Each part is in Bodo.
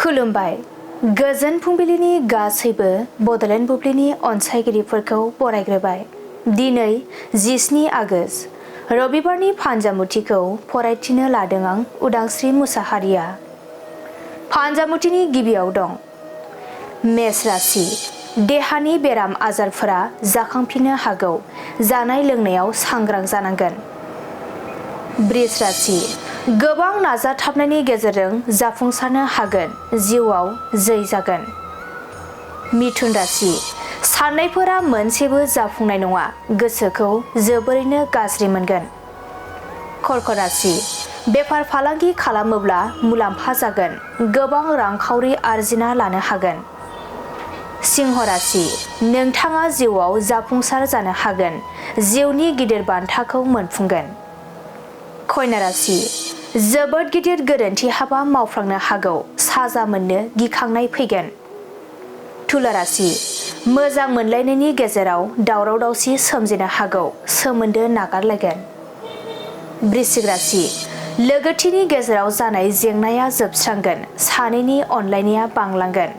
खुलुमबाय। गोजोन फुंबिलिनि गासैबो बड'लेण्ड बुब्लिनि अनसायगिरिफोरखौ बरायग्रोबाय। दिनै 17 आगस्ट रबिबारनि फान्जामुथिखौ फरायथिनो लादों आं उदांस्रि मुसाहारिया। फान्जामुथिनि गिबियाव दं मेष राशि। देहानि बेराम आजारफोरा जाखांफिननो हागौ, जानाय लोंनायाव सांग्रां जानांगोन। बृष राशि। गोबां नाजाथाबनायनि गेजेरजों जाफुंसारनो हागोन, जिउआव जै जागोन। मिथुन राशि। साननायफोरा मोनसेबो जाफुंनाय नङा, गोसोखौ जोबोरैनो गाज्रि मोनगोन। कर्क राशि। बेफार फालांगि खालामोब्ला मुलाम्फा जागोन, गोबां रांखावरि आरजिना लानो हागोन। सिंह राशि। नोंथाङा जिउआव जाफुंसार जानो हागोन, जिउनि गिदिर बान्थाखौ मोनफुंगोन। कन्या राशि। जोबोद गिदिर गोरोन्थि हाबा मावफ्लांनो हागौ, साजा मोननो गिखांनाय फैगोन। तुला राशि। मोजां मोनलायनायनि गेजेराव दावराव दावसि सोमजिनो हागौ, सोमोन्दो नागारलायगोन। वृश्चिक राशि। लोगोथिनि गेजेराव जानाय जेंनाया जोबस्रांगोन, सानैनि अनलायनाया बांलांगोन।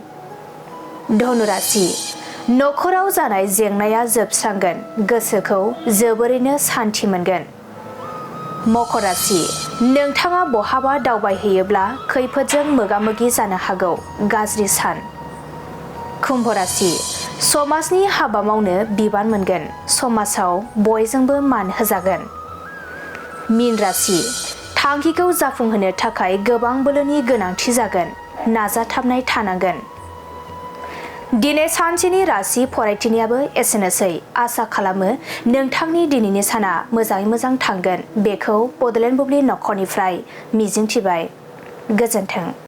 धनु राशि। नखराव जानाय जेंनाया जोबस्रांगोन, गोसोखौ जोबोरैनो सान्थि मोनगोन। मकर राशि। नोंथाङा बहाबा दावबायहैयोब्ला खैफोदजों मोगा मोगि जानो हागौ, गाज्रि सान। कुम्भ राशि। समाजनि हाबा मावनो बिबान मोनगोन, समाजाव बयजोंबो मान होजागोन। मीन राशि। थांखिखौ जाफुंहोनो थाखाय गोबां बोलोनि गोनांथि जागोन, नाजाथाबनाय थानांगोन। दिनै सानसेनि राशि फरायथिनायाबो एसेनोसै। आसा खालामो नोंथांनि दिनैनि साना मोजाङै मोजां थांगोन, बेखौ बड'लेण्ड बुब्लि नखरनिफ्राय मिजिंथिबाय। गोजोन्थों।